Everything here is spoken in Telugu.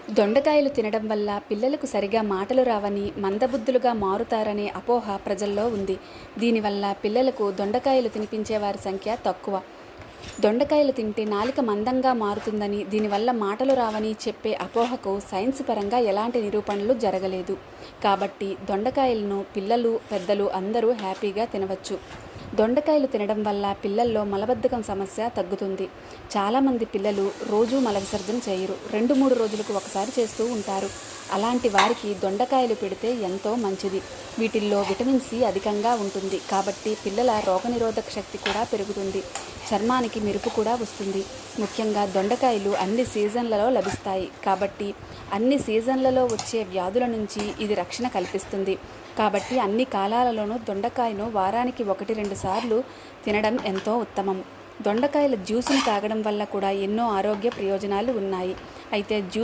దొండకాయలు తినడం వల్ల పిల్లలకు సరిగా మాటలు రావని, మందబుద్ధులుగా మారుతారనే అపోహ ప్రజల్లో ఉంది. దీనివల్ల పిల్లలకు దొండకాయలు తినిపించే వారి సంఖ్య తక్కువ. దొండకాయలు తింటే నాలుక మందంగా మారుతుందని, దీనివల్ల మాటలు రావని చెప్పే అపోహకు సైన్స్ పరంగా ఎలాంటి నిరూపణలు జరగలేదు. కాబట్టి దొండకాయలను పిల్లలు, పెద్దలు అందరూ హ్యాపీగా తినవచ్చు. దొండకాయలు తినడం వల్ల పిల్లల్లో మలబద్ధకం సమస్య తగ్గుతుంది. చాలామంది పిల్లలు రోజూ మల విసర్జన చేయరు, 2-3 రోజులకు ఒకసారి చేస్తూ ఉంటారు. అలాంటి వారికి దొండకాయలు పెడితే ఎంతో మంచిది. వీటిల్లో విటమిన్ సి అధికంగా ఉంటుంది కాబట్టి పిల్లల రోగనిరోధక శక్తి కూడా పెరుగుతుంది. చర్మానికి మెరుపు కూడా వస్తుంది. ముఖ్యంగా దొండకాయలు అన్ని సీజన్లలో లభిస్తాయి కాబట్టి అన్ని సీజన్లలో వచ్చే వ్యాధుల నుంచి ఇది రక్షణ కల్పిస్తుంది. కాబట్టి అన్ని కాలాలలోనూ దొండకాయను వారానికి 1-2 సార్లు తినడం ఎంతో ఉత్తమం. దొండకాయల జ్యూసును తాగడం వల్ల కూడా ఎన్నో ఆరోగ్య ప్రయోజనాలు ఉన్నాయి. అయితే జ్యూస్